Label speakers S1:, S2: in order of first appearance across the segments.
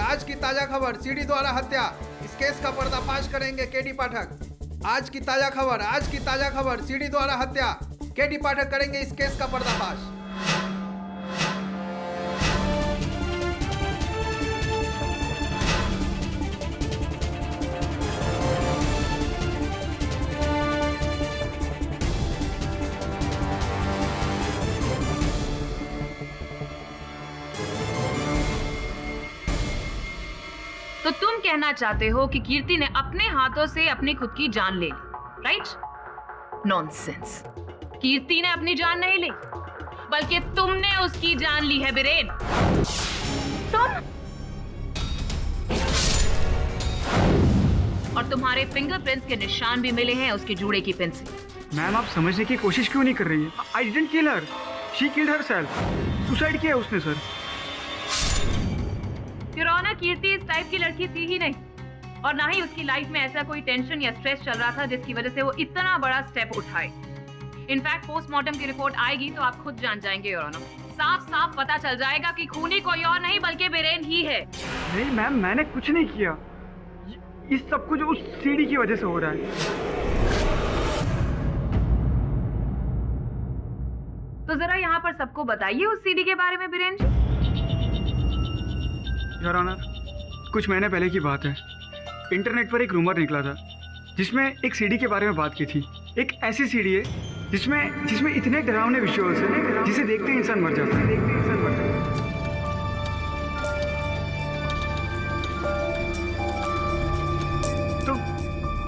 S1: आज की ताजा खबर, सीडी द्वारा हत्या। इस केस का पर्दाफाश करेंगे केडी पाठक। आज की ताजा खबर, सीडी द्वारा हत्या। केडी पाठक करेंगे इस केस का पर्दाफाश।
S2: तो तुम कहना चाहते हो कि कीर्ति ने अपने हाथों से अपनी खुद की जान ले ली, राइट? नॉनसेंस। कीर्ति ने अपनी जान नहीं ली, बल्कि तुमने उसकी जान ली है बीरेन। तुम और तुम्हारे फिंगरप्रिंट्स के निशान भी मिले हैं उसके जूड़े की पिन से।
S3: मैम, आप समझने की कोशिश क्यों नहीं कर रही है? I didn't kill her, she killed herself. Suicide किया उसने सर।
S2: योर ऑनर, कीर्ति इस टाइप की लड़की थी ही नहीं, और ना ही उसकी लाइफ में ऐसा कोई टेंशन या स्ट्रेस चल रहा था जिसकी वजह से वो इतना बड़ा स्टेप उठाए। इनफैक्ट पोस्टमार्टम की रिपोर्ट आएगी तो आप खुद जान जाएंगे योर ऑनर। साफ साफ पता चल जाएगा कि खूनी कोई और नहीं बल्कि बीरेन ही है।
S3: नहीं मैम, मैंने कुछ नहीं किया। इस सब कुछ उस सीडी की वजह से हो रहा है।
S2: तो जरा यहाँ पर सबको बताइए उस सीडी के बारे में बीरेन जी।
S3: योर ऑनर, कुछ महीने पहले की बात है। इंटरनेट पर एक रूमर निकला था जिसमें एक सीडी के बारे में बात की थी। एक ऐसी सीडी है जिसमें इतने डरावने विजुअल्स हैं जिसे देखते ही इंसान मर जाता है। तो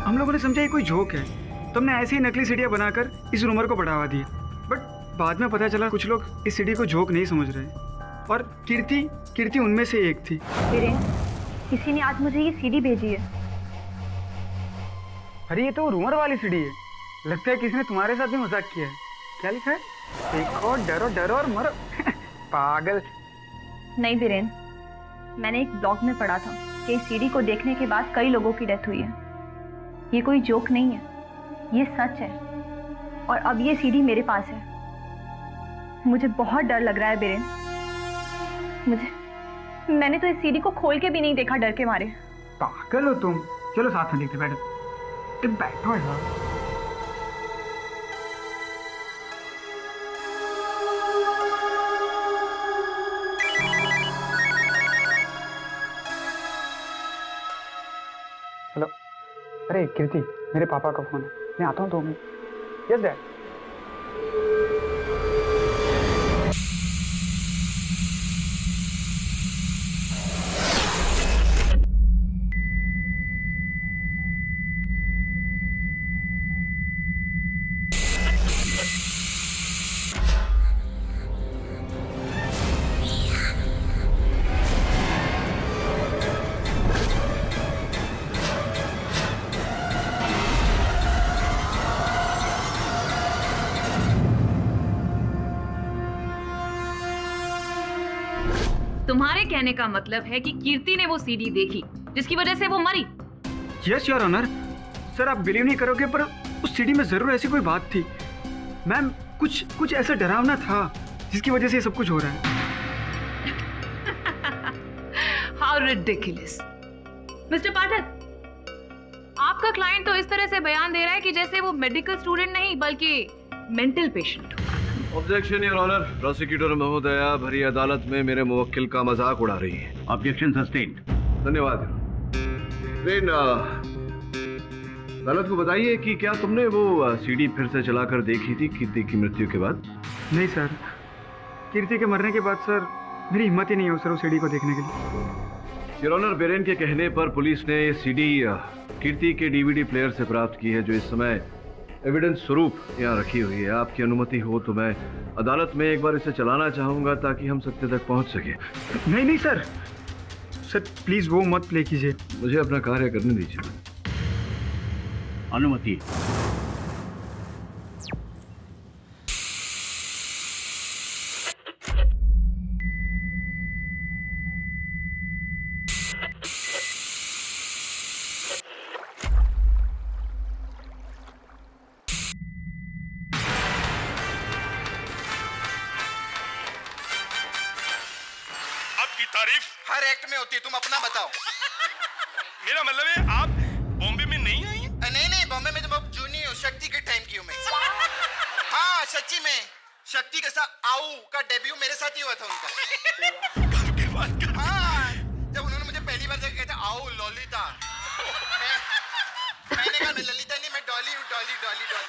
S3: हम लोगों ने समझा ये कोई जोक है, तो हमने ऐसे ही नकली सीडियाँ बनाकर इस रूमर को बढ़ावा दिया। बट बाद में पता चला कुछ लोग इस सीडी को जोक नहीं समझ रहे, और कीर्ति उनमें से एक थी।
S4: बीरेन, किसी ने आज मुझे ये सीडी भेजी है।
S3: अरे ये तो रूमर वाली सीडी है। लगता है किसी ने तुम्हारे साथ भी मजाक किया है। क्या लिखा है? देखो, डरो और मरो। पागल।
S4: नहीं बीरेन, मैंने एक ब्लॉग में पढ़ा था कि इस सीडी को देखने के बाद कई लोगों की डेथ हुई है। ये कोई जोक नहीं है, ये सच है। और अब ये सीडी मेरे पास है। मुझे बहुत डर लग रहा है बीरेन। मैंने तो इस सीडी को खोल के भी नहीं देखा डर के मारे।
S3: पागल हो तुम। चलो साथ में देखते। बैठो यार। हेलो। अरे कीर्ति, मेरे पापा का फोन है, मैं आता हूँ 2 मिनट। Yes dad.
S2: तुम्हारे कहने का मतलब है कि कीर्ति ने वो सीडी देखी जिसकी वजह से वो मरी।
S3: Yes your honour. सर, आप बिलीव नहीं करोगे पर उस सीडी में जरूर ऐसी कोई बात थी। मैम, कुछ ऐसा डरावना था जिसकी वजह से ये सब कुछ हो रहा है।
S2: How ridiculous. मिस्टर पाठक, आपका क्लाइंट तो इस तरह से बयान दे रहा है कि जैसे वो मेडिकल स्टूडेंट नहीं बल्कि मेंटल पेशेंट हो।
S5: Objection your honour. प्रोसिक्यूटर महोदया भरी अदालत में मेरे मुवक्किल का मजाक उड़ा रही है।
S6: Objection sustained.
S5: धन्यवाद। ट्रेन अदालत को बताइए कि क्या तुमने वो सीडी फिर से चलाकर देखी थी कीर्ति की मृत्यु के बाद?
S3: नहीं सर, कीर्ति के मरने के बाद सर मेरी हिम्मत ही नहीं हो सर उस सीडी को देखने के लिए।
S5: योर ऑनर, बीरेन के कहने पर पुलिस ने ये सीडी कीर्ति के डीवीडी प्लेयर से प्राप्त की है, जो इस समय एविडेंस स्वरूप यहाँ रखी हुई है। आपकी अनुमति हो तो मैं अदालत में एक बार इसे चलाना चाहूंगा ताकि हम सत्य तक पहुंच सके।
S3: नहीं नहीं सर, सर प्लीज़ वो मत प्ले कीजिए।
S5: मुझे अपना कार्य करने दीजिए।
S6: अनुमति।
S7: आपकी तारीफ
S8: हर एक्ट में होती है, तुम अपना बताओ।
S7: मेरा मतलब है आप बॉम्बे में नहीं आई हैं?
S8: नहीं बॉम्बे में तो मैं जूनी हूँ, शक्ति के टाइम की हूँ मैं। हाँ सच्ची में, शक्ति के साथ आओ का डेब्यू मेरे साथ ही हुआ था उनका।
S7: कब की बात कर?
S8: हाँ, जब उन्होंने मुझे पहली बार जब कहता आओ ललिता, मैंने कहा मैं ललिता नहीं, मैं डॉली हूँ, डॉली डॉली डॉली।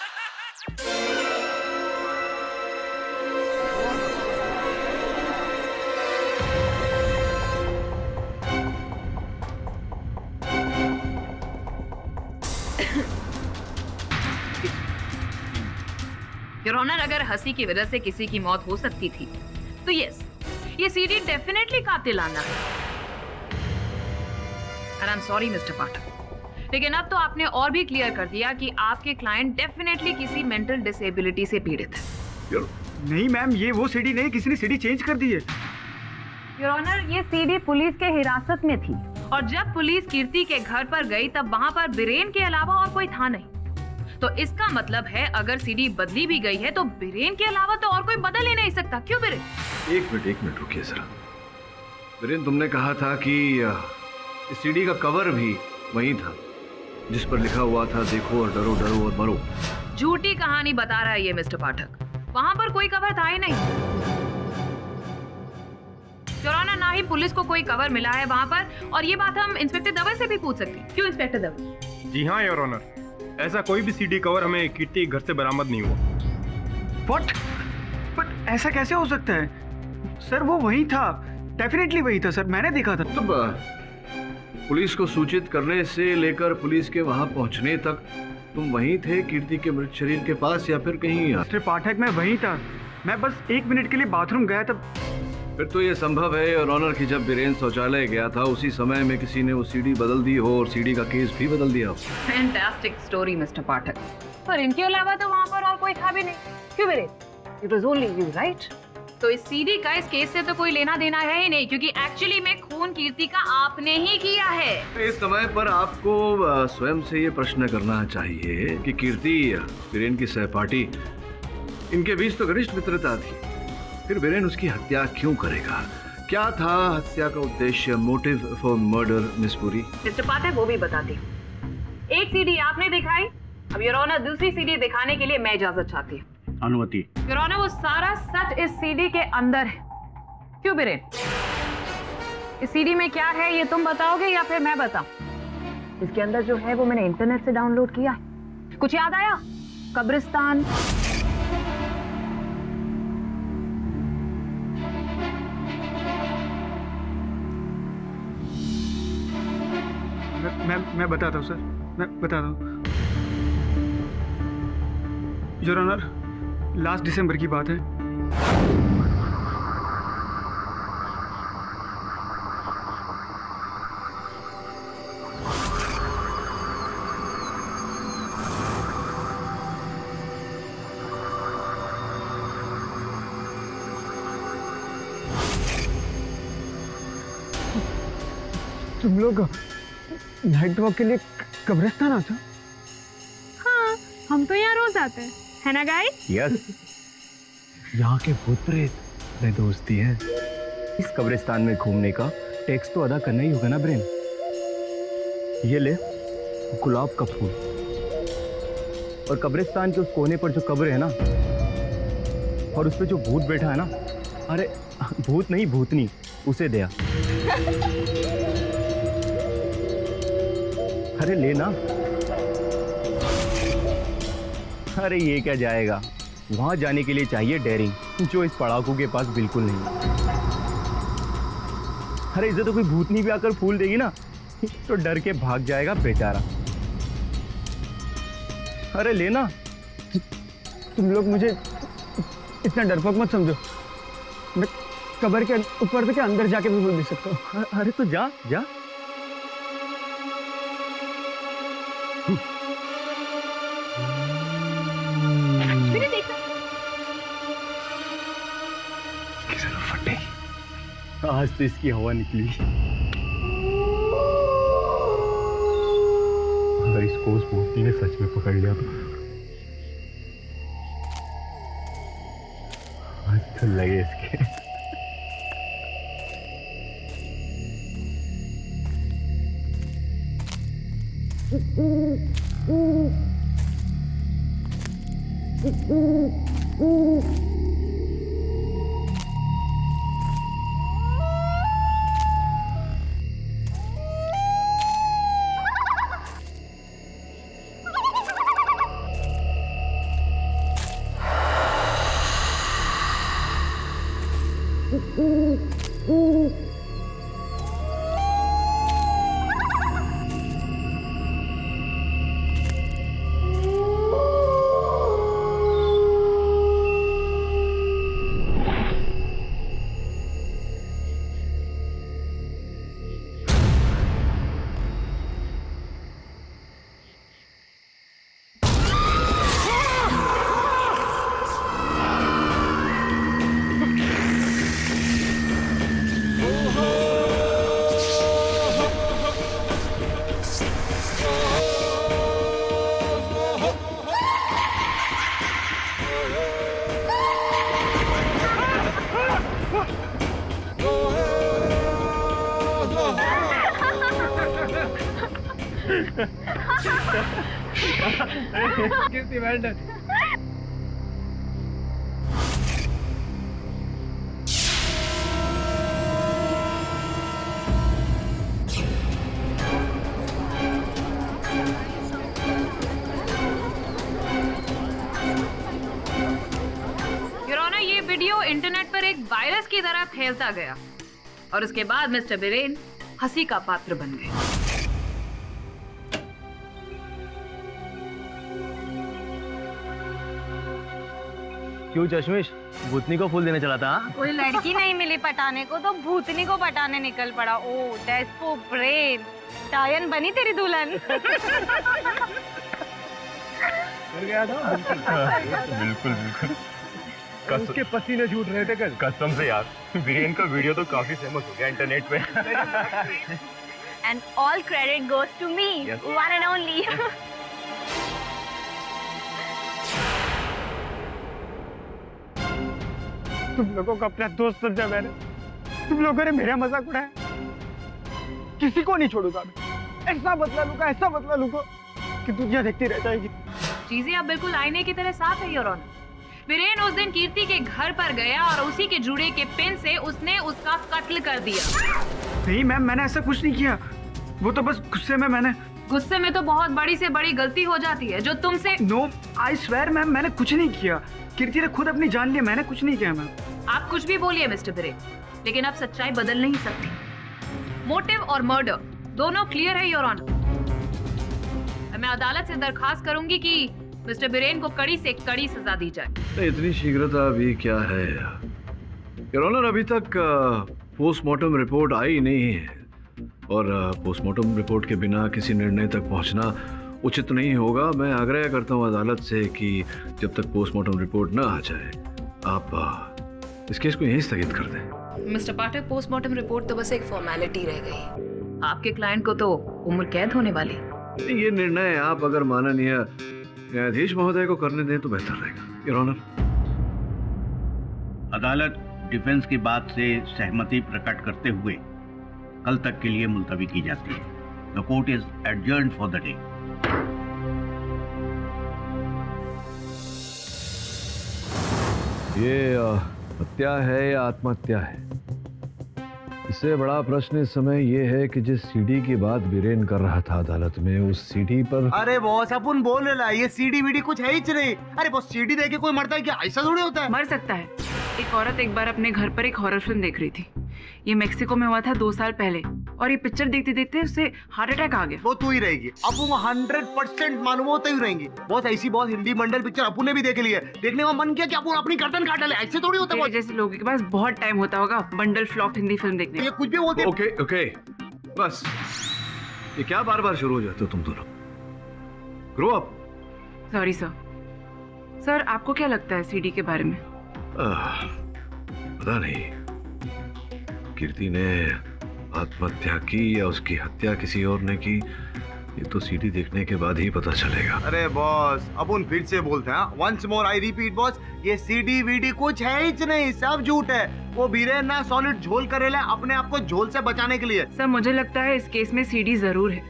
S2: योर ऑनर, अगर हंसी की वजह से किसी की मौत हो सकती थी तो यस, ये सीडी डेफिनेटली कातिलाना है। And I am sorry mister Pathak, लेकिन अब तो आपने और भी क्लियर कर दिया कि आपके क्लाइंट डेफिनेटली किसी मेंटल डिसेबिलिटी से पीड़ित है।
S3: नहीं मैम, ये वो सीडी नहीं, किसी ने सीडी चेंज कर दी है।
S4: योर ऑनर, ये सीडी पुलिस के हिरासत में थी।
S2: और जब पुलिस कीर्ति के घर पर गई तब वहां पर बीरेन के अलावा और कोई था नहीं। तो इसका मतलब है अगर सीडी बदली भी गई है तो बीरेन के अलावा तो और कोई बदल ही नहीं सकता। क्यों बीरेन?
S5: एक मिनट रुकिए जरा। बीरेन, तुमने कहा था कि इस सीडी का कवर भी वही था जिस पर लिखा हुआ था देखो और डरो, डरो और मरो।
S2: झूठी कहानी बता रहा है ये मिस्टर पाठक। वहां पर कोई कवर था ही नहीं। योर ऑनर, ना ही पुलिस को कोई कवर मिला है वहां पर, और ये बात हम इंस्पेक्टर दवे से भी पूछ सकते हैं। क्यों इंस्पेक्टर दवे?
S9: जी हाँ योर ऑनर, ऐसा कोई भी सीडी कवर हमें कीर्ति घर से बरामद नहीं हुआ।
S3: व्हाट? बट ऐसा कैसे हो सकता है सर? वो वही था, डेफिनेटली वही था सर, मैंने देखा था।
S5: तब पुलिस को सूचित करने से लेकर पुलिस के वहां पहुंचने तक तुम वहीं थे कीर्ति के मृत शरीर के पास, या फिर कहीं?
S3: मिस्टर पाठक, मैं वहीं था। मैं बस 1 मिनट के लिए बाथरूम गया था।
S5: फिर तो ये संभव है और ऑनर की जब बीरेन शौचालय गया था उसी समय में किसी ने वो सीडी बदल दी हो और सीडी का केस भी बदल दिया हो।
S2: फैंटास्टिक स्टोरी मिस्टर पाठक। पर इनके अलावा तो वहां पर और कोई था भी नहीं। क्यों Biren? It was only you, right? तो इस सीडी का इस केस से तो कोई लेना देना है ही नहीं, क्योंकि एक्चुअली में खून कीर्ति का आपने ही किया है।
S5: इस समय पर आपको स्वयं से ये प्रश्न करना चाहिए कि कीर्ति बीरेन की सहपाठी, इनके बीच तो घनिष्ठ मित्रता थी, फिर बीरेन उसकी हत्या क्यों करेगा? क्या था हत्या का उद्देश्य, motive for murder, miss Puri?
S2: Mister Pathak, वो भी बताती हूँ। एक सीडी आपने दिखाई, अब योर ऑनर दूसरी सीडी दिखाने के लिए मैं इजाजत चाहती हूँ।
S6: अनुमति।
S2: योर ऑनर, वो सारा सच इस सीडी के अंदर है। क्यों बीरेन? इस सीडी में क्या है ये तुम बताओगे या फिर मैं बताऊं? इसके अंदर जो है वो मैंने इंटरनेट से डाउनलोड किया है। कुछ याद आया? कब्रिस्तान,
S3: मैं बताता हूँ सर, मैं बताता हूँ। योर ऑनर, लास्ट दिसंबर की बात है। तुम लोग नाइट वॉक के लिए कब्रिस्तान आते हो?
S10: हाँ, हम तो यहाँ रोज आते हैं, है ना गाइस?
S6: यस।
S11: यहाँ के भूत प्रेत में दोस्ती है। इस कब्रिस्तान में घूमने का टैक्स तो अदा करना ही होगा ना ब्रेन। ये ले गुलाब का फूल, और कब्रिस्तान के उस कोने पर जो कब्र है ना, और उस पे जो भूत बैठा है ना, अरे भूत नहीं भूतनी, उसे दिया। अरे लेना। अरे ये क्या जाएगा, वहां जाने के लिए चाहिए डेयरिंग, जो इस पड़ाकू के पास बिल्कुल नहीं है। अरे इसे तो कोई भूतनी भी आकर फूल देगी ना तो डर के भाग जाएगा बेचारा। अरे लेना।
S3: तुम लोग मुझे इतना डरपोक मत समझो, मैं कब्र के ऊपर के अंदर जाके भी फूल दे सकता हूँ।
S11: अरे तो जा जा। आज तो इसकी हवा निकली। अगर इसको उस मूर्ति ने सच में पकड़ लिया तो आज तो लगे इसके।
S3: कीर्ति वेल डन।
S2: योर ऑनर, ये वीडियो इंटरनेट पर एक वायरस की तरह फैलता गया और उसके बाद मिस्टर बिरेन हंसी का पात्र बन गए।
S11: क्यों चश्मिश, भूतनी को फूल देने चला था?
S4: कोई लड़की नहीं मिली पटाने को तो भूतनी को पटाने निकल पड़ा। ओ डेस्पो ब्रेन, टायन बनी तेरी दुल्हन।
S11: बिल्कुल बिल्कुल। उसके पसीने छूट रहे थे कल। कसम से यार, वीरेन का वीडियो तो काफी फेमस हो गया इंटरनेट पे।
S4: And all credit goes to me, one and only.
S3: तुम लोगों को अपना दोस्त समझा मैंने, तुम लोगों ने मेरा मजाक उड़ाया। किसी को नहीं छोड़ूंगा मैं, ऐसा बदला लूंगा कि दुनिया देखती रह जाएगी।
S2: चीजें अब बिल्कुल आईने की तरह साफ है योर ऑनर। वीरेन उस दिन कीर्ति के घर पर गया और उसी के जुड़े के पिन से उसने उसका कत्ल कर दिया।
S3: नहीं मैम, मैंने ऐसा कुछ नहीं किया, वो तो बस गुस्से में तो बहुत बड़ी से बड़ी गलती हो जाती है जो तुमसे। नो आई स्वेयर मैम, मैंने कुछ नहीं किया। कीर्ति ने खुद अपनी जान ली, मैंने कुछ नहीं किया मैम।
S2: आप कुछ भी बोलिए मिस्टर बिरेन, लेकिन आप सच्चाई बदल नहीं सकती। मोटिव और मर्डर दोनों क्लियर है योर ऑनर। मैं अदालत से दरखास्त करूंगी कि मिस्टर बिरेन को कड़ी से कड़ी सजा दी जाए।
S5: इतनी शीघ्रता भी क्या है योर ऑनर, अभी तक पोस्टमार्टम रिपोर्ट आई नहीं है और पोस्टमार्टम रिपोर्ट के बिना किसी निर्णय तक पहुंचना उचित नहीं होगा। मैं आग्रह करता हूं अदालत से कि जब तक पोस्टमार्टम रिपोर्ट न आ जाए आप इस केस को यहीं स्थगित कर दें।
S2: मिस्टर पाठक, पोस्टमार्टम रिपोर्ट तो बस एक फॉर्मेलिटी रह गई। आपके क्लाइंट को तो उम्र कैद होने वाली।
S5: ये निर्णय आप अगर माननीय न्यायाधीश महोदय को करने दें तो बेहतर रहेगा योर ऑनर।
S6: अदालत डिफेंस की बात से सहमति प्रकट करते हुए कल तक के लिए मुलतवी की जाती है। The court is adjourned for the day.
S5: ये हत्या है या आत्महत्या है? इससे बड़ा प्रश्न इस समय ये है कि जिस सीडी की बात बीरेन कर रहा था अदालत में, उस सीडी पर...
S12: अरे बॉस, अपन बोल रहे ला, ये सीडी वीडी कुछ है ही नहीं। अरे बॉस, सीडी देख के कोई मरता है क्या? ऐसा थोड़ी होता है।
S2: मर सकता है। एक औरत एक बार अपने घर पर एक हॉरर फिल्म देख रही थी। ये मेक्सिको में हुआ था 2 साल पहले, और ये पिक्चर देखते देखते उसे हार्ट अटैक आ गया।
S12: वो तू ही रहेगी। अब वो 100% मालूम हो तो ही रहेंगी। बहुत ऐसी बहुत हिंदी मंडल पिक्चर अपन ने भी देख ली है। देखने का मन किया कि अपन अपनी गर्दन काट डाले। ऐसे थोड़ी होता है।
S2: जैसे लोगों के पास बहुत टाइम होता होगा बंडल फ्लॉप हिंदी फिल्म देखने।
S12: ये कुछ भी बोलते।
S5: ओके ओके, बस ये क्या बार बार शुरू हो जाते हो तुम दोनों? Grow up.
S2: Sorry sir. Sir, आपको क्या लगता है सीडी के बारे में?
S5: पता नहीं, कीर्ति ने आत्महत्या की या उसकी हत्या किसी और ने की, ये तो सीडी देखने के बाद ही पता चलेगा।
S12: अरे बॉस, अपन फिर से बोलते हैं, once more I repeat boss, ये सीडी वीडी कुछ है ही नहीं, सब झूठ है। वो बीरेन ना सॉलिड झोल करेला अपने आप को झोल से बचाने के लिए।
S2: सर, मुझे लगता है इस केस में सीडी जरूर है।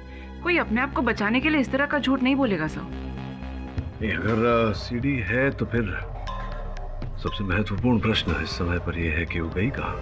S2: कोई अपने आप को बचाने के लिए इस तरह का झूठ नहीं बोलेगा सर।
S5: नहीं, अगर सीडी है तो फिर सबसे महत्वपूर्ण प्रश्न इस समय पर यह है कि वो गई कहाँ?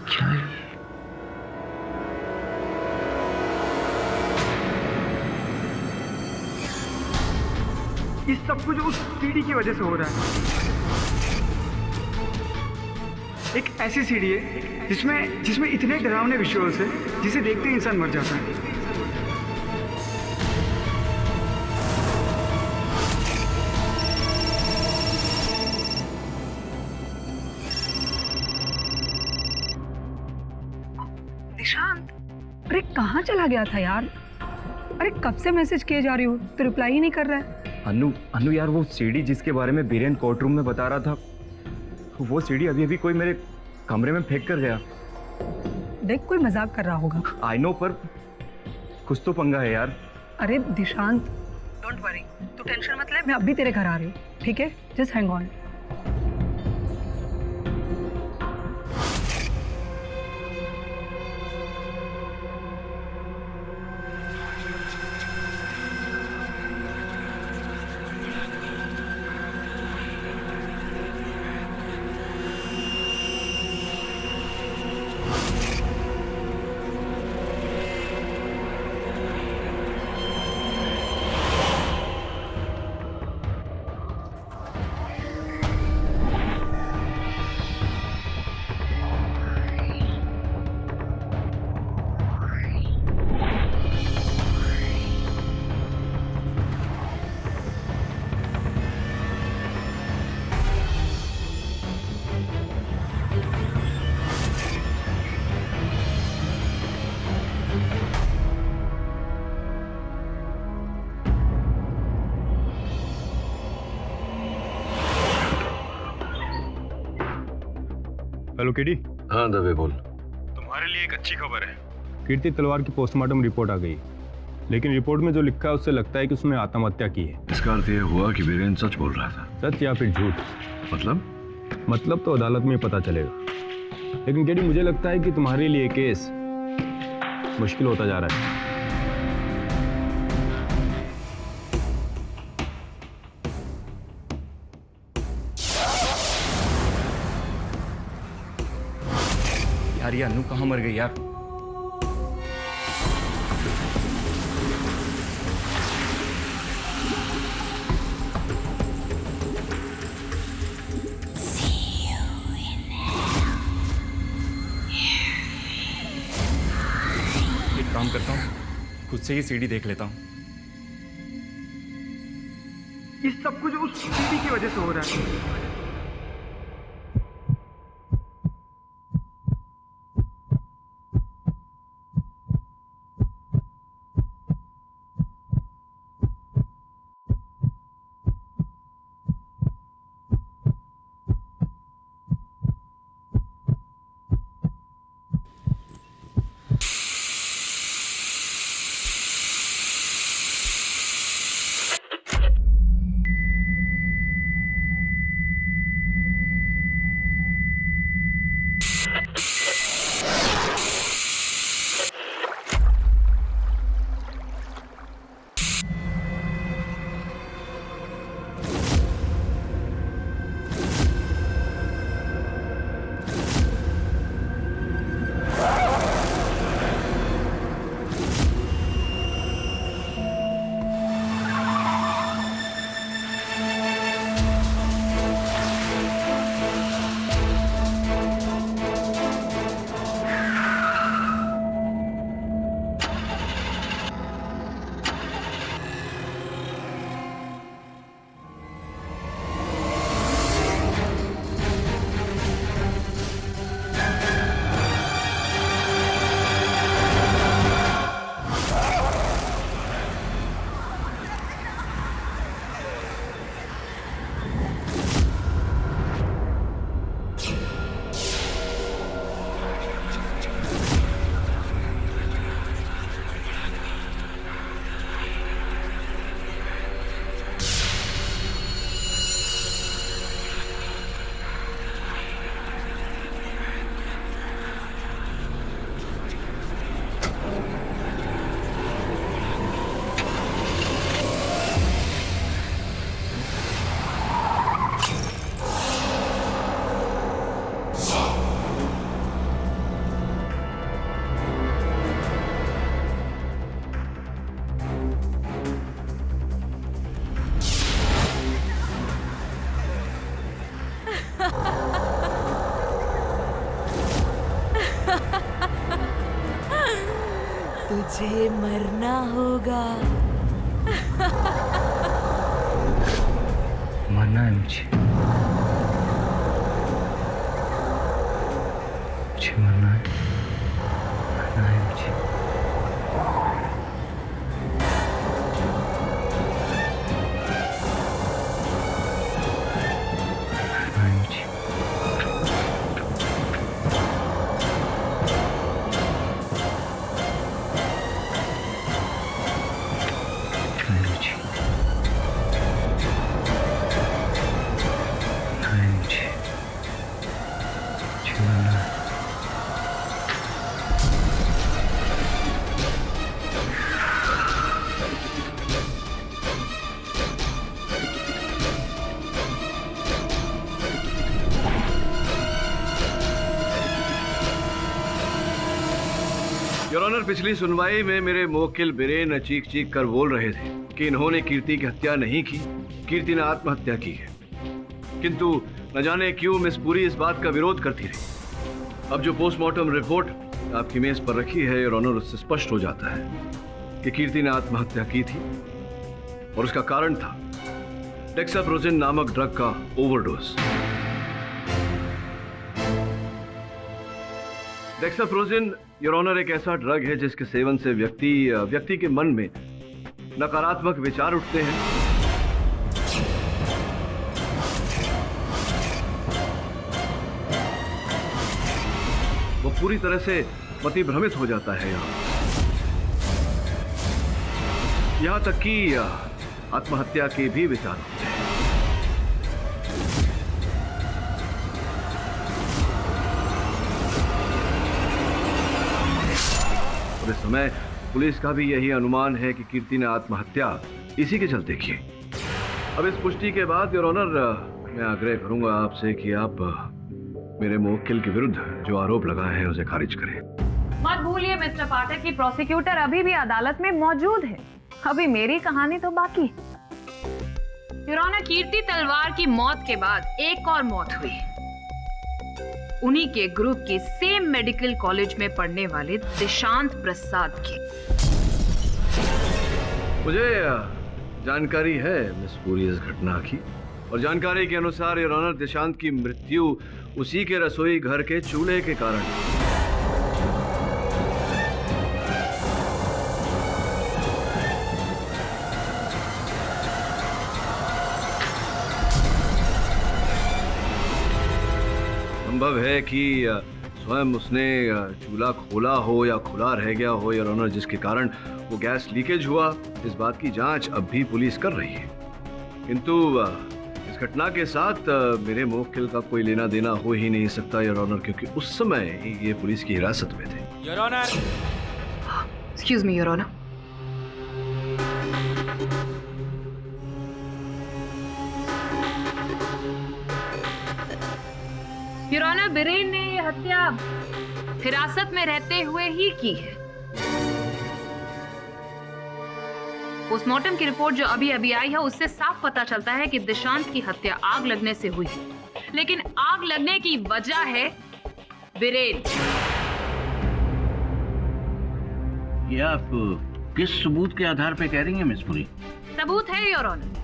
S3: क्या है? ये सब कुछ उस सीडी की वजह से हो रहा है। एक ऐसी सीडी है जिसमें इतने डरावने विजुअल्स है जिसे देखते ही इंसान मर जाता है।
S10: निशांत, अरे कहाँ चला गया था यार? अरे कब से मैसेज किए जा रही हो, तो रिप्लाई ही नहीं कर रहा है।
S11: अनु यार, वो सीडी जिसके बारे में बीरेन कोर्ट रूम में बता रहा था, वो सीडी अभी कोई मेरे कमरे में फेंक कर गया।
S10: देख, कोई मजाक कर रहा होगा।
S11: आई नो, पर कुछ तो पंगा है यार।
S10: अरे दिशांत, डोंट वरी, तू टेंशन मत ले, मैं अभी तेरे घर आ रही हूँ, ठीक है? Just hang on.
S9: हेलो कीर्ति।
S5: हाँ दबे बोल।
S9: तुम्हारे लिए एक अच्छी खबर है। कीर्ति तलवार की पोस्टमार्टम रिपोर्ट आ गई, लेकिन रिपोर्ट में जो लिखा है उससे लगता है कि उसने आत्महत्या की है।
S5: इसका अर्थ यह हुआ कि बीरेन सच बोल रहा था।
S9: सच या फिर झूठ?
S5: मतलब
S9: तो अदालत में पता चलेगा, लेकिन कीर्ति मुझे लगता है कि तुम्हारे लिए केस मुश्किल होता जा रहा है।
S11: यार ये अनु कहाँ मर गई यार? एक काम करता हूँ, खुद से ही सीडी देख लेता हूँ।
S3: ये सब कुछ उस सीडी की वजह से हो रहा है।
S13: मुझे मरना होगा।
S11: मरना है मुझे मरना है मुझे।
S5: योर ऑनर, पिछली सुनवाई में मेरे मुवक्किल बिरेन चीख चीख कर बोल रहे थे कि इन्होंने कीर्ति की हत्या नहीं की, कीर्ति ने आत्महत्या की है। किंतु न जाने क्यों मिस पुरी इस बात का विरोध करती रही। अब जो पोस्टमार्टम रिपोर्ट आपकी मेज पर रखी है योर ऑनर, उससे स्पष्ट हो जाता है कि कीर्ति ने आत्महत्या की थी और उसका कारण था डेक्साप्रोजिन नामक ड्रग का ओवरडोज। डेक्साप्रोजिन योर ऑनर एक ऐसा ड्रग है जिसके सेवन से व्यक्ति के मन में नकारात्मक विचार उठते हैं, वो पूरी तरह से मतिभ्रमित हो जाता है। यहां तक कि आत्महत्या के भी विचार होते हैं। और इस समय पुलिस का भी यही अनुमान है कि कीर्ति ने आत्महत्या इसी के चलते की। अब इस पुष्टि के बाद योर ऑनर, मैं आग्रह करूंगा आपसे कि आप मेरे मुवक्किल के विरुद्ध जो आरोप लगाए हैं उसे खारिज करें।
S2: मत भूलिए मिस्टर पाठक कि प्रोसिक्यूटर अभी भी अदालत में मौजूद है। अभी मेरी कहानी तो बाकी। योर ऑनर, कीर्ति तलवार की मौत के बाद एक और मौत हुई, उन्हीं के ग्रुप के सेम मेडिकल कॉलेज में पढ़ने वाले दिशांत प्रसाद की।
S5: मुझे जानकारी है मिस पुरी इस घटना की, और जानकारी के अनुसार योर ऑनर दिशांत की मृत्यु उसी के रसोई घर के चूल्हे के कारण। संभव है कि स्वयं उसने चूल्हा खोला हो या खुला रह गया हो योर ऑनर, जिसके कारण वो गैस लीकेज हुआ। इस बात की जांच अब भी पुलिस कर रही है, किंतु इस घटना के साथ मेरे मुवक्किल का कोई लेना देना हो ही नहीं सकता योर ऑनर, क्योंकि उस समय ये पुलिस की हिरासत में थे।
S14: Your honour,
S2: excuse me your honour. Your honour, Biren ने ये हत्या हिरासत में रहते हुए ही की है। पोस्टमार्टम की रिपोर्ट जो अभी अभी आई है उससे साफ पता चलता है कि दिशांत की हत्या आग लगने से हुई, लेकिन आग लगने की वजह है बिरेन।
S6: ये आप किस सबूत के आधार पे कह रही हैं मिस पुरी?
S2: सबूत है योर ऑनर।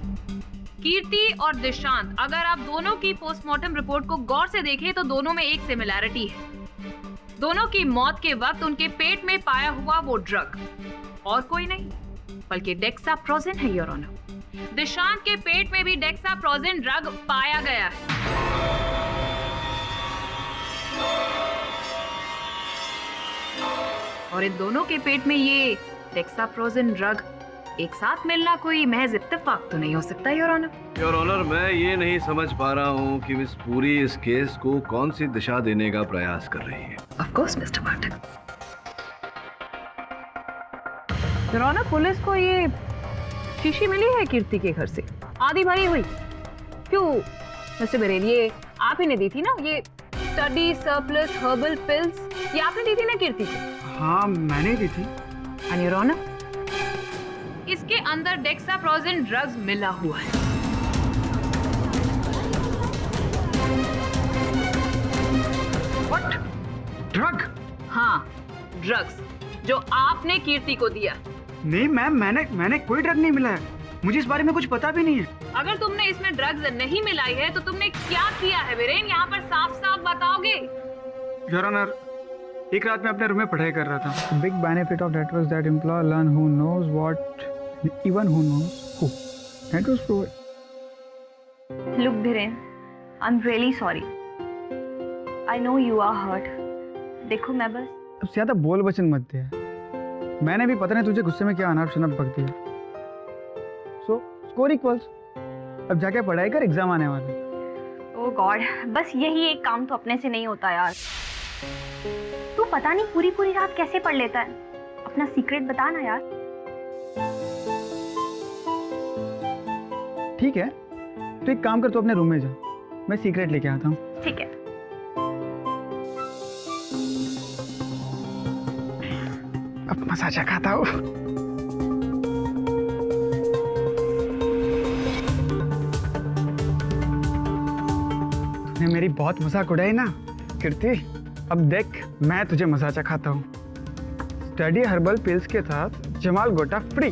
S2: कीर्ति और दिशांत, अगर आप दोनों की पोस्टमार्टम रिपोर्ट को गौर से देखें तो दोनों में एक सिमिलैरिटी है। दोनों की मौत के वक्त उनके पेट में पाया हुआ वो ड्रग और कोई नहीं बल्कि डेक्साप्रोजिन है योर ऑनर। दिशांत के पेट में भी डेक्साप्रोजिन ड्रग पाया गया है। और इन दोनों के पेट में ये डेक्साप्रोजिन ड्रग एक साथ मिलना कोई महज इत्तेफाक तो नहीं हो सकता योर ऑनर।
S5: योर ऑनर, मैं ये नहीं समझ पा रहा हूँ कि मिस पुरी इस केस को कौन सी दिशा देने का प्रयास कर रही है।
S2: Of course mister Pathak. Your honour, police को ये शीशी मिली है कीर्ति के घर से, आधी भरी हुई। क्यों मिस्टर बिरेन, ये आप ही ने दी थी ना ये स्टडी सरप्लस हर्बल पिल्स? ये आपने दी थी ना कीर्ति को?
S3: हाँ, मैंने दी थी।
S2: एंड योर ऑनर, इसके अंदर डेक्साप्रोजिन ड्रग्स मिला हुआ है।
S3: व्हाट? ड्रग?
S2: हाँ, ड्रग्स। जो आपने कीर्ति को दिया।
S3: नहीं मैम, मैंने कोई ड्रग नहीं मिला है। मुझे इस बारे में कुछ पता भी नहीं है।
S2: अगर तुमने इसमें ड्रग्स नहीं मिलाई है तो तुमने क्या किया है वीरेन? यहाँ पर साफ साफ बताओगे?
S3: योर ऑनर, एक रात में अपने रूम में पढ़ाई कर रहा था। Big benefit of networks that employ learn who knows what even who knows who. Networks provide.
S4: Look Viren, I am really sorry. I know you are hurt. देखो मैं बस
S3: अब ज्यादा बोल बचन मत दे। मैंने भी पता नहीं तुझे गुस्से में क्या अनाप शनाप बक दिया। So score equals. अब जाके पढ़ाई कर, एग्जाम आने वाले।
S4: ओह गॉड, बस यही एक काम तो अपने से नहीं होता यार। तू पता नहीं पूरी पूरी रात कैसे पढ़ लेता है। अपना सीक्रेट बता ना यार।
S3: ठीक है, तो एक काम कर, तू अपने रूम में जा, मैं सीक्रेट लेके आता हूँ।
S4: ठीक है।
S3: अब मसाजा खाता हूँ। तूने मेरी बहुत मजाक उड़ाई ना कीर्ति। अब देख, मैं तुझे मसाजा खाता हूँ। स्टडी हर्बल पिल्स के साथ जमाल गोटा फ्री।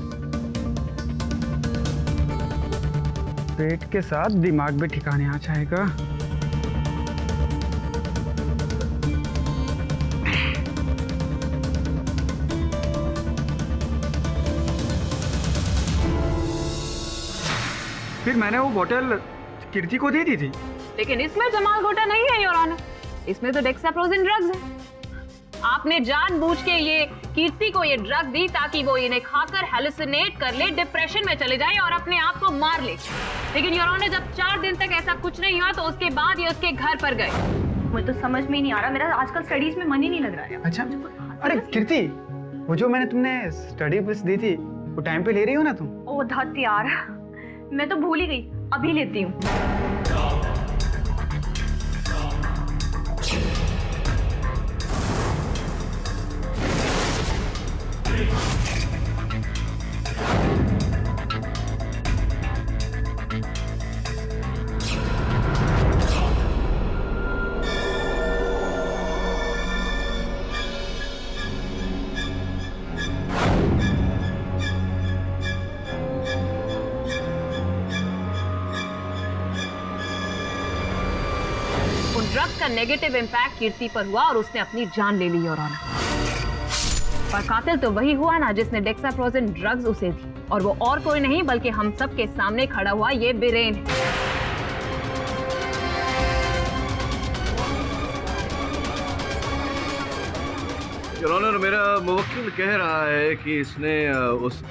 S3: पेट के साथ दिमाग भी ठिकाने आ जाएगा। फिर मैंने वो बोतल कीर्ति को दे दी थी।
S2: लेकिन इसमें जमाल गोटा नहीं है योर ऑनर, इसमें तो डेक्साप्रोजिन ड्रग्स है। आपने जानबूझ के ये कीर्ति को ये ड्रग दी ताकि वो इन्हें खाकर हेलुसिनेट कर ले, डिप्रेशन में चले जाए और अपने आप को मार ले। लेकिन योर ऑनर, जब 4 दिन तक ऐसा कुछ नहीं हुआ तो उसके बाद ये उसके घर पर गए।
S4: मुझे तो समझ में ही नहीं आ रहा, मेरा आजकल स्टडीज में मन ही नहीं लग रहा है।
S3: अच्छा, अरे कीर्ति, वो जो मैंने तुमने स्टडी बुक्स दी थी वो टाइम पे ले रही हो ना तुम?
S4: ओ धत यार, मैं तो भूल ही गई, अभी लेती हूँ।
S2: ड्रग्स का नेगेटिव इम्पैक्ट कीर्ति पर हुआ और उसने अपनी जान ले ली योर ऑनर। पर कातिल तो वही हुआ ना जिसने डेक्साप्रोजिन ड्रग्स उसे दी, और वो और कोई नहीं बल्कि हम सब के सामने खड़ा हुआ ये बीरेन है।
S5: योर ऑनर, मेरा मुवक्किल कह रहा है कि इसने उस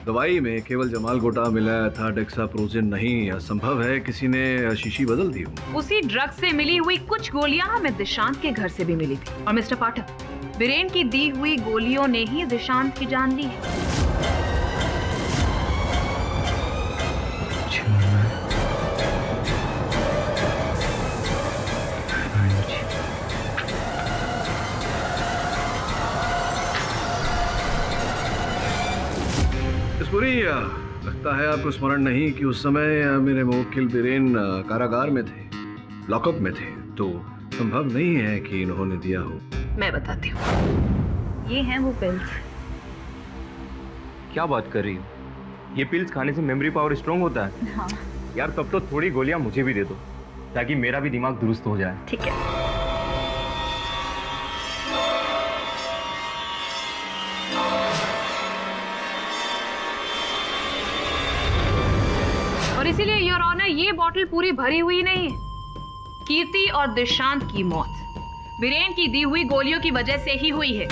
S5: दवाई में केवल जमाल गोटा मिलाया था, डेक्साप्रोजिन नहीं। संभव है किसी ने शीशी बदल दी हो।
S2: उसी ड्रग से मिली हुई कुछ गोलियां हमें दिशांत के घर से भी मिली थी। और मिस्टर पाठक, बीरेन की दी हुई गोलियों ने ही दिशांत की जान ली है।
S5: पूरी लगता है आपको स्मरण नहीं कि उस समय मेरे मुवक्किल बीरेन कारागार में थे, लॉकअप में थे, तो संभव नहीं है कि इन्होंने दिया हो।
S2: मैं बताती हूँ।
S4: ये हैं वो पिल्स।
S11: क्या बात कर रही हो? ये पिल्स खाने से मेमोरी पावर स्ट्रांग होता है?
S4: हाँ।
S11: यार तब तो थोड़ी गोलियां मुझे भी दे दो ताकि मेरा भी दिमाग दुरुस्त हो जाए।
S4: ठीक है।
S2: और इसीलिए योर ऑनर, ये बॉटल पूरी भरी हुई नहीं है। कीर्ति और दिशांत की मौत बीरेन की दी हुई गोलियों की वजह से ही हुई है।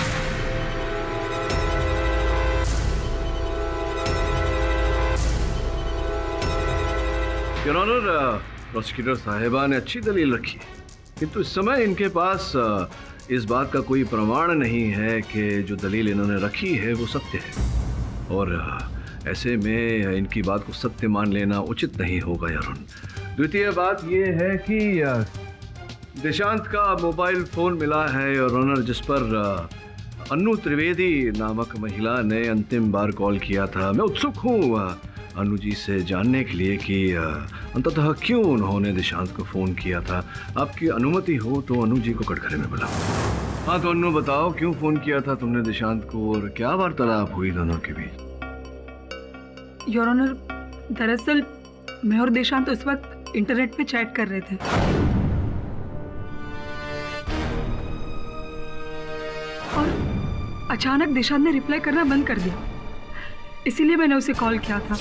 S5: योर ऑनर, प्रोसिक्यूटर साहिबा ने अच्छी दलील रखी है, किंतु इस समय इनके पास इस बात का कोई प्रमाण नहीं है कि जो दलील इन्होंने रखी है वो सत्य है, और ऐसे में इनकी बात को सत्य मान लेना उचित नहीं होगा यारुन। द्वितीय बात यह है कि दिशांत का मोबाइल फोन मिला है और ऑनर, जिस पर अन्नू त्रिवेदी नामक महिला ने अंतिम बार कॉल किया था। मैं उत्सुक हूँ अनु जी से जानने के लिए कि अंततः क्यों उन्होंने दिशांत को फोन किया था। आपकी अनुमति हो तो अनु जी को कटघरे में बुलाओ। हाँ तो अन्नू बताओ, क्यों फोन किया था तुमने दिशांत को और क्या वार्तालाप हुई दोनों के बीच?
S10: योर ऑनर, दरअसल मैं और दिशांत उस वक्त इंटरनेट पे चैट कर रहे थे। और अचानक दिशांत ने रिप्लाई करना बंद कर दिया, इसीलिए मैंने उसे कॉल किया था।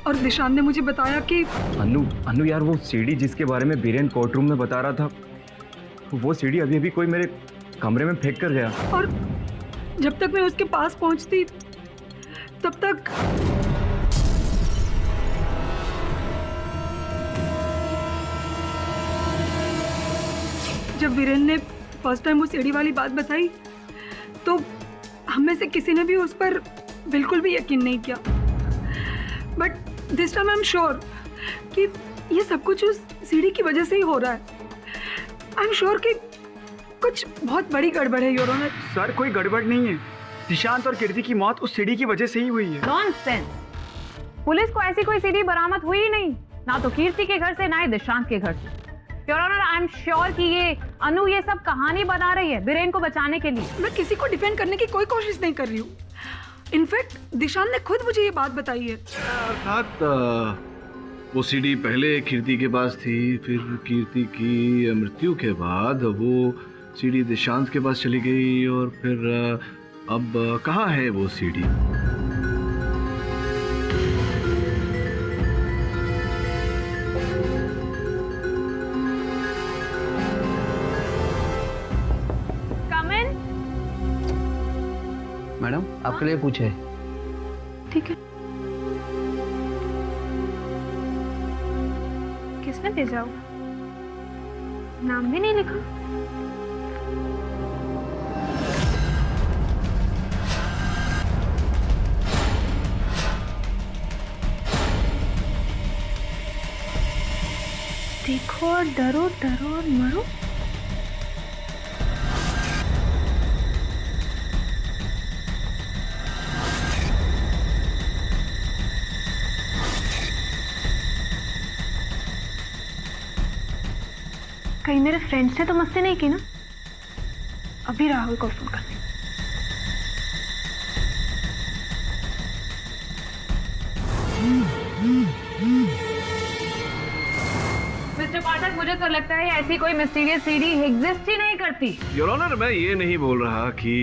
S10: और दिशांत ने मुझे बताया कि
S11: अन्नू यार, वो सीडी जिसके बारे में बीरेन कोर्ट रूम में बता रहा था, वो सीडी अभी अभी कोई मेरे कमरे में फेंक कर गया।
S10: और जब तक मैं उसके पास पहुंचती तब तक जब वीरेन ने फर्स्ट टाइम वो सीडी वाली बात बताई तो हम में से किसी ने भी उस पर बिल्कुल भी यकीन नहीं किया। But this time I am sure कि ये सब कुछ उस सीडी की वजह से ही हो रहा है। आई एम श्योर कि कुछ बहुत बड़ी गड़बड़ है योर ऑनर।
S3: सर कोई गड़बड़ नहीं है, दिशांत और कीर्ति की मौत उस सीडी की वजह से ही हुई है।
S2: नॉनसेंस! पुलिस को ऐसी कोई सीडी बरामद हुई ही नहीं, ना तो कीर्ति के घर से ना ही दिशांत के घर से। Your honour, I am sure कि ये अनु ये सब कहानी बना रही है बीरेन को बचाने के लिए।
S10: मैं किसी को डिफेंड करने की कोई कोशिश नहीं कर रही हूँ। इनफैक्ट दिशांत ने खुद मुझे ये बात बताई है।
S5: अर्थात वो सीडी पहले कीर्ति के पास थी, फिर कीर्ति की मृत्यु के बाद वो सीडी दिशांत के पास चली गई, और फिर अब कहाँ है वो सीडी?
S11: मैडम आपके लिए पूछे।
S10: ठीक है।
S4: किसने भेजा होगा? नाम भी नहीं लिखा। देखो और डरो, डरो और मरो। कहीं मेरे फ्रेंड्स ने तो मस्ती नहीं की ना? अभी राहुल को फोन करने।
S2: मिस्टर पाठक, मुझे तो लगता है ऐसी कोई मिस्टीरियस सीडी एग्जिस्ट ही नहीं करती।
S5: योर ऑनर, मैं ये नहीं बोल रहा कि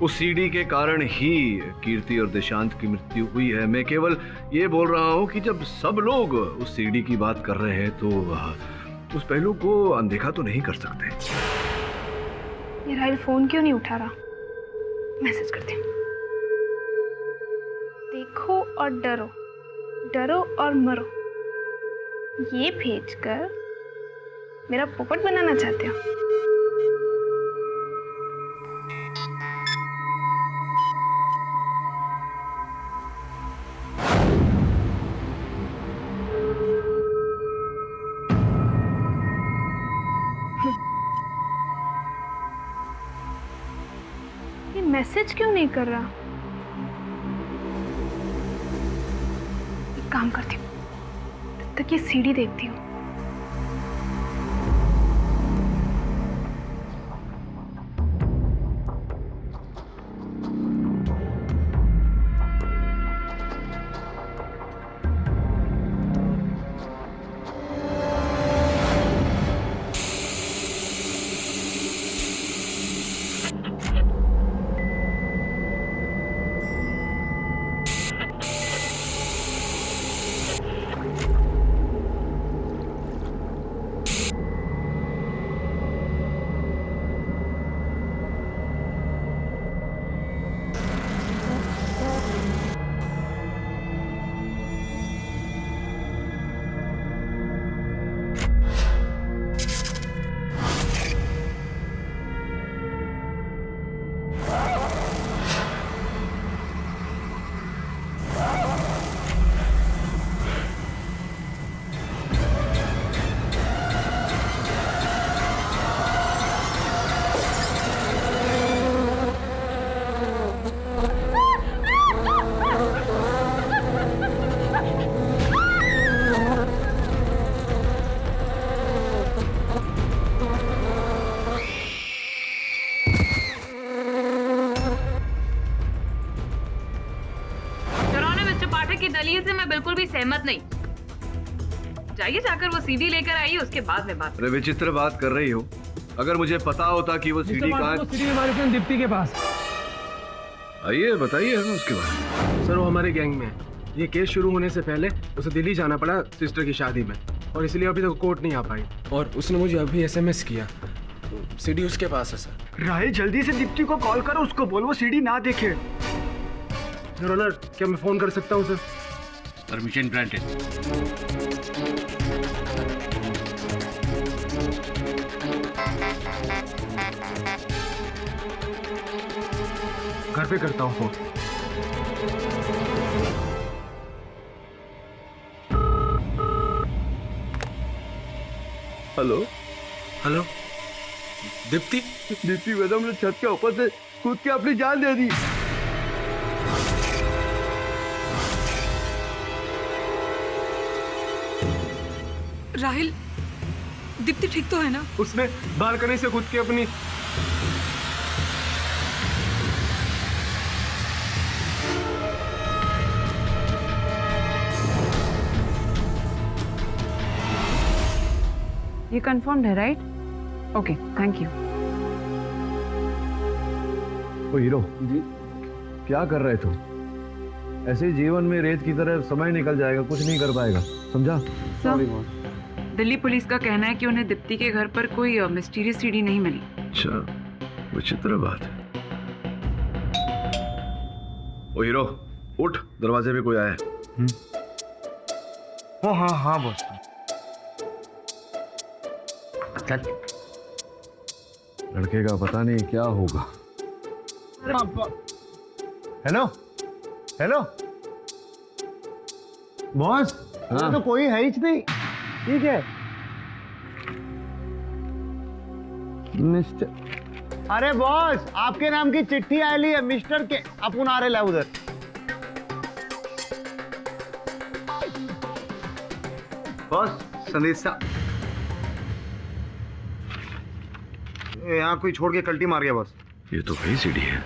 S5: उस सीडी के कारण ही कीर्ति और दिशांत की मृत्यु हुई है। मैं केवल ये बोल रहा हूँ कि जब सब लोग उस सीडी की बात कर रहे हैं तो उस पहलू को अनदेखा तो नहीं कर सकते।
S4: ये राहुल फोन क्यों नहीं उठा रहा? मैसेज करती हूँ। देखो और डरो, डरो और मरो। ये भेजकर मेरा पोपट बनाना चाहते हो? मैसेज क्यों नहीं कर रहा? एक काम करती हूँ, तब तक ये सीडी देखती हूँ।
S2: दलील से मैं बिल्कुल भी सहमत नहीं। जाइए जाकर वो सीडी लेकर आइए, उसके बाद में बात।
S5: अरे विचित्र बात कर रही हो। अगर मुझे पता होता कि वो सीडी कहाँ है।
S11: सीडी हमारे फ्रेंड दीप्ति के पास।
S5: आइए बताइए हमें उसके बारे में।
S11: सर वो हमारे गैंग में है। ये केस शुरू होने से पहले उसे दिल्ली जाना पड़ा सिस्टर की शादी में, और इसलिए अभी तक कोर्ट नहीं आ पाई। और उसने मुझे अभी SMS किया। सीडी उसके पास है सर।
S3: राहिल जल्दी से दीप्ति को कॉल करो, उसको बोल वो सीडी ना देखे।
S11: योर ऑनर, क्या मैं फोन कर सकता हूँ सर?
S6: Permission granted.
S11: घर पे करता हूँ phone.
S5: Hello
S11: hello Deepti.
S5: Deepti madam ने छत के ऊपर से कूद के अपनी जान दे दी।
S10: राहिल, दीप्ति ठीक तो है ना?
S11: उसने बालकनी से कूद के अपनी
S14: ये कंफर्म्ड है राइट? Okay, thank you.
S5: ओ हीरो जी, क्या कर रहे तुम? ऐसे ही जीवन में रेत की तरह समय निकल जाएगा, कुछ नहीं कर पाएगा, समझा?
S14: सर, दिल्ली पुलिस का कहना है कि उन्हें दीप्ति के घर पर कोई मिस्टीरियस सीडी नहीं मिली।
S5: अच्छा, विचित्र बात है। ओ हीरो, उठ, दरवाजे पे कोई आया है।
S12: ओ हाँ हाँ बॉस। चल।
S5: लड़के का पता नहीं क्या होगा।
S12: हेलो हेलो बॉस, तो कोई है ही नहीं। ठीक है मिस्टर। अरे बॉस, आपके नाम की चिट्ठी आयली है मिस्टर के, अपन आ रहे उधर। बॉस संदेशा यहाँ कोई छोड़ के कल्टी मार गया बॉस।
S5: ये तो वही सीढ़ी है।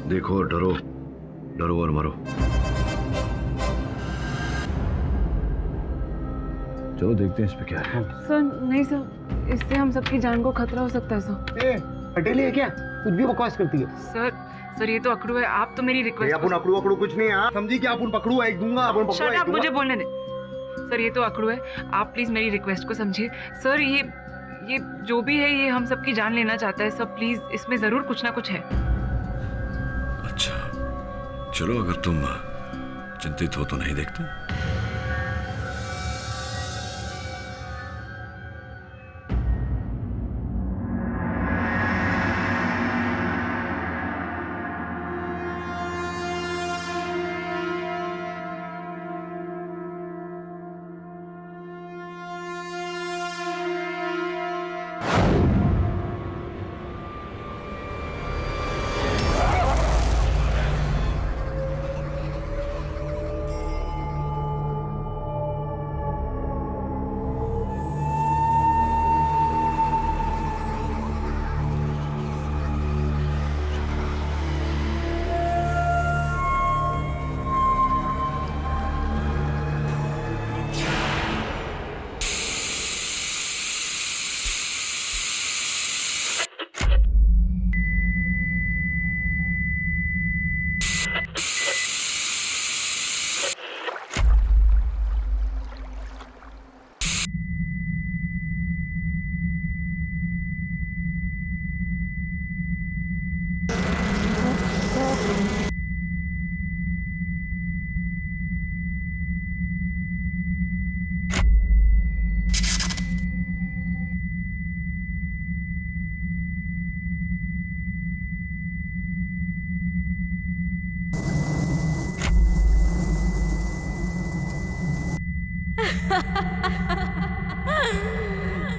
S5: देखो, डरो डरो और मरो। चलो देखते हैं इस पे क्या है।
S14: सर नहीं सर, इससे हम सबकी जान को खतरा हो सकता है सर।
S12: हटेली है क्या? कुछ भी बकवास करती है।
S14: सर ये तो अकड़ू है, आप तो मेरी रिक्वेस्ट।
S12: अपन अकड़ू कुछ नहीं है, समझी कि अपन पकड़ू एक दूंगा, अपन पकड़ू एक दूंगा।
S14: मुझे बोलने दे सर, ये तो अकड़ू है, आप प्लीज मेरी रिक्वेस्ट को समझिए। सर ये जो भी है, ये हम सबकी जान लेना चाहता है। सर प्लीज, इसमें जरूर कुछ ना कुछ है।
S5: अच्छा चलो, अगर तुम चिंतित हो तो नहीं देखते।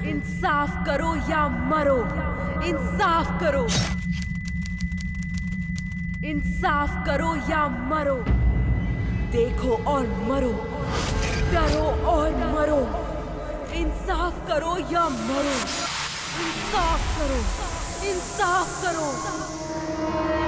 S13: इंसाफ करो या मरो, इंसाफ करो, इंसाफ करो या मरो, देखो और मरो, डरो और मरो, इंसाफ करो या मरो, इंसाफ करो, इंसाफ करो।